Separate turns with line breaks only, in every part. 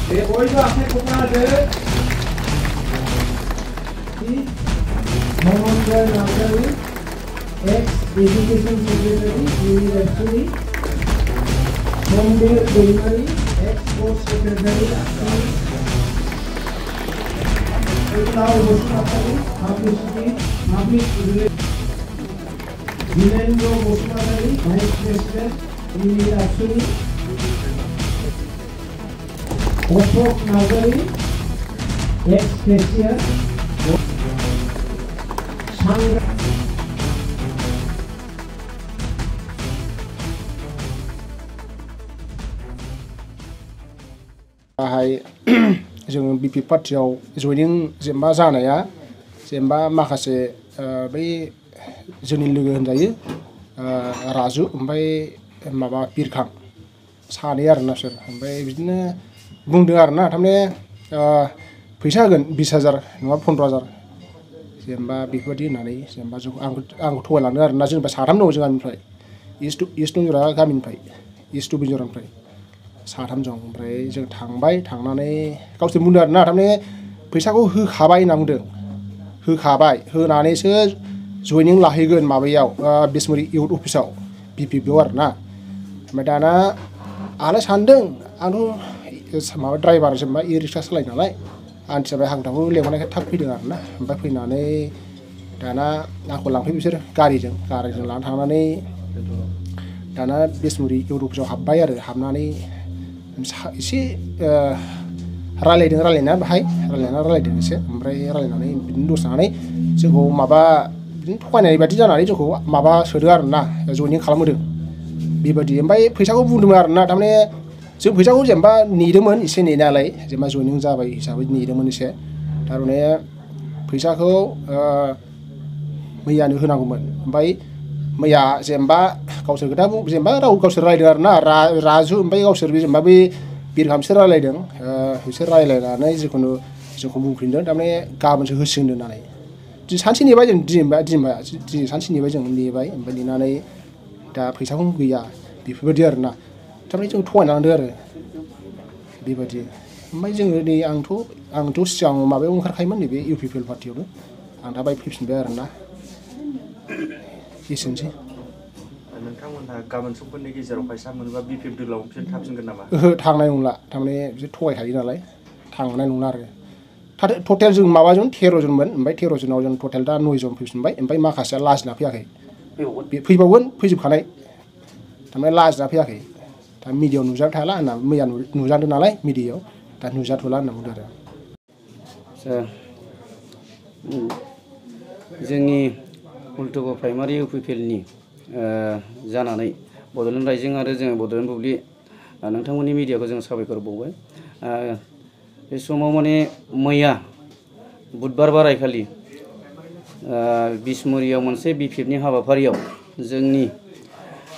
Hoy hace Kumade, Mohammed Nazari, ex-Education Secretary, University, Bombay Delivery, ex-Post Secretary, Now Bosmatari, Public Vinendra Bosmatari, Vice President, University, Ashok Nazari, ex-cashier, Sangha.
जों BP पार्टियाव जयनिं जेनेबा जानाया जेनेबा माखासे बै जोंनि लोगो होनजायो राजु ओमफ्राय माबा बिरखां सानै आरोना सोर ओमफ्राय बिदिनो बुंदों आरोना थारमाने फैसा होगोन 20,000 नङाबा 15,000 जेनेबा बेफोरबायदि होननानै जेनेबा आंखौ थगायलांदों आरोना जोंनिफ्राय साथाम दङ जों गामिनिफ्राय इस्ट दंजोरा गामिनिफ्राय इस्ट दंजोरानिफ्राय साथाम दं ओमफ्राय जों थांबाय थांनानै गावसोर बुंदों आरोना थारमाने फैसाखौ होखाबाय होनना बुंदों होखाबाय होनानैसो जयनिं लाहैगोन माबायाव बिसमुरि इउथ अफिसाव बिपिपिआव आरोना ओमफ्राय दाना आंलाय सानदों आंथ' माबा ड्राइभार जेनेबा इ रिक्सा सालायो नालाय आं थिबाय हाखु लेंहरनायखाय थाब फैदों आरोना ओमफ्राय फैनानै दाना आंखौ लांफैयो बिसोर गारिजों लानानै थांनानै दाना बिसमुरि इउथ अफिसाव हाबबाय आरो हाबनानै एसे रायलायदों बाहाय रायलायदों एसे ओमफ्राय रायलायनानै बिदिनो दसे थानानै जोंखौ माबा बिदिनो थगायनाय बायदि जानानै जोंखौ माबा सोदों आरोना जयनिं खालामहोदों बेबायदि ओमफ्राय फैसाखौ बुंदोंमोन आरोना थारमाने जों फैसाखौ जेनेबा नेदोंमोन एसे नेनायालाय जेनेबा जयनिं जाबाय हिसाबै नेदोंमोन एसे थारमाने फैसाखौ मैयानो होनांगौमोन ओमफ्राय मैया जेनेबा गावसोर खोथा जेनेबा राव गावसोर रायदों आरोना राजु ओमफ्राय गावसोर जेनेबा बे बिरखां बिसोर रायलायदों बिसोर रायलायनानै जिखुनु जोंखौ बुंफिनदों थारमाने गाबोनसो होसिगोन होननानै सानसे नेबाय जों दिनै सानसे नेबाय जों नेबाय ओमफ्राय नेनानै दा फैसाखौ गैया बेफोरबायदि आरोना थारमाने जों थगायनांदों आरो बेबायदि ओमफ्राय जोङो नै आंथ' सिगां माबायाव ओंखारखायोमोन नैबे इउपिपिएल पार्टियावनो आं दा बाहाय फैफिनबाय आरोना एसेनोसै
नोंथांमोनहा गाबोन समफोरनि गेजेराव फैसा मोनोबा बिपिएफ दोलाव फिन थाफिनगोन नामा?
ओहो थांनाय नंला थारमाने बिसोर थगायखायो नालाय थांनाय नंला आरो टटेल जों माबाजों 13 जनमोन ओमफ्राय 13 जनाव जों टटेल दा 9 जन फैफिनबाय ओमफ्राय माखासेया लाजिना फैयाखै फैबावगोन फैजोबखानाय थारमाने लाजिना फैयाखै दा मिडियायाव नुजाबाय थाला होनना मैया नुजादों नालाय मिडियायाव दा नुजाथ'ला होनना बुंदों आरो
जोंनि हुल्टुगाव प्राइमारि इउपिपिएलनि जानानै बड'लेण्ड रायजों आरो जोङो बड'लेण्ड बुब्लि नोंथांमोननि मिडियाखौ जों साबायखर बावबाय बे समाव माने मैया बुधबार बारायखालि बिसमुरियाव मोनसे बिपिएफनि हाबाफारियाव जोंनि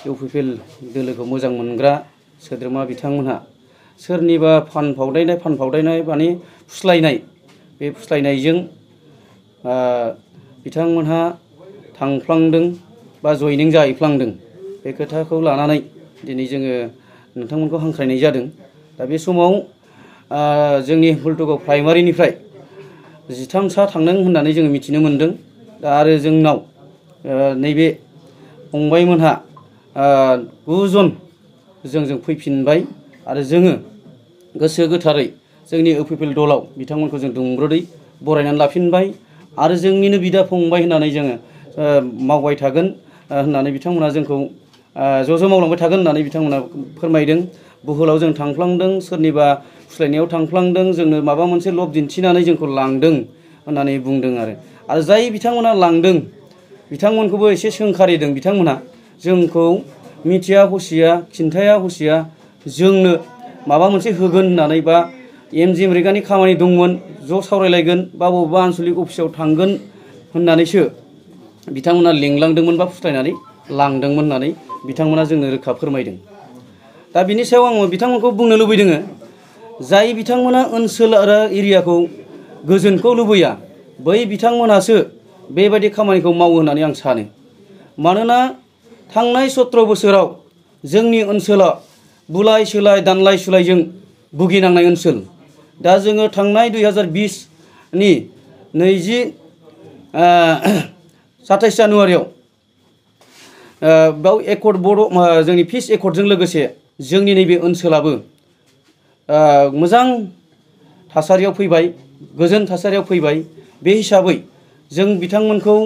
इउपिपिएल दोलोखौ मोजां मोनग्रा सोद्रोमा बिथांमोनहा सोरनिबा फानफावदायनाय माने फुस्लायनाय बे फुस्लायनायजों बिथांमोनहा थांफ्लांदों बा जयनिं जाहैफ्लांदों बे खोथाखौ लानानै दिनै जोङो नोंथांमोनखौ हांख्रायनाय जादों दा बे समाव जोंनि हुल्टुगाव प्राइमारिनिफ्राय 13 सा थांदों होननानै जोङो मिथिनो मोन्दों दा आरो जोंनाव नैबे फंबायमोनहा 9 जन जोंजों फैफिनबाय आरो जोङो गोसो गोथारै जोंनि इउपिपिएल दलाव बिथांमोनखौ जों दुंब्रुदै बरायनानै लाफिनबाय आरो जोंनिनो बिदा फंबाय होननानै जोङो मावबाय थागोन होननानै बिथांमोना जोंखौ ज' मावलांबाय थागोन होननानै बिथांमोना फोरमायदों बुहुलाव जों थांफ्लांदों सोरनिबा फुस्लायनायाव थांफ्लांदों जोंनो माबा मोनसे लब दिन्थिनानै जोंखौ लांदों होननानै बुंदों आरो जाय बिथांमोना लांदों बिथांमोनखौबो एसे सोंखारिदों बिथांमोना जोंखौ मिथिया हसिया खिन्थाया हसिया जोंनो माबा मोनसे होगोन होननानै बा एमजि रेगानि खामानि दंमोन ज' सावरायलायगोन बा बबेबा आनसलिक अफिसाव थांगोन होननानैसो बिथांमोना लिंलांदोंमोन बा फुस्लायनानै लांदोंमोन होननानै बिथांमोना जोंनो रोखा फोरमायदों दा बिनि सायाव आङो बिथांमोनखौ बुंनो लुबैदों जाय बिथांमोना ओनसोल आरो एरियाखौ गोजोनखौ लुबैया बै बिथांमोनासो बेबायदि खामानिखौ मावो होननानै आं सानो मानोना थांनाय 17 बोसोराव जोंनि ओनसोला बुलाय सोलाय दानलाय सुलायजों भुगिनांनाय ओनसोल दा जोङो थांनाय 2020नि 27 जानुवारियाव बेयाव एकर्ड बर' जोंनि पिस एकर्डजों लोगोसे जोंनि नैबे ओनसोलाबो मोजां थासारियाव फैबाय, गोजोन थासारियाव फैबाय। बे हिसाबै जों बिथांमोनखौ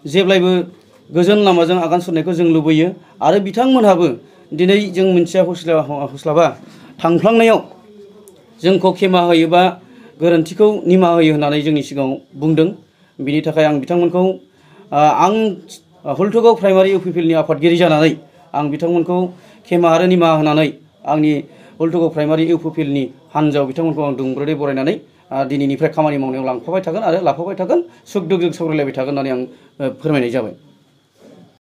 जेब्लायबो गोजोन लामाजों आगान सुरनायखौ जों लुबैयो आरो बिथांमोनहाबो दिनै जों मोनथिया हास्लाबा थांफ्लांनायाव जोंखौ खेमा होयोबा गोरोन्थिखौ निमाहा होयो होननानै जोंनि सिगाङाव बुंदों। बिनि थाखाय आं बिथांमोनखौ आं हुलथुगाव प्राइमारि इउपिपिएलनि आफादगिरि जानानै आं बिथांमोनखौ खेमा आरो निमाहा होनानै आंनि हुलथुगाव प्राइमारि इउपिपिएलनि हान्जायाव बिथांमोनखौ आं दुंब्रुदै बरायनानै दिनैनिफ्राय खामानि मावनायाव लांफाबाय थागोन आरो लाफाबाय थागोन, सुख दुखजों सावरायलायबाय थागोन होननानै आं फोरमायनाय जाबाय।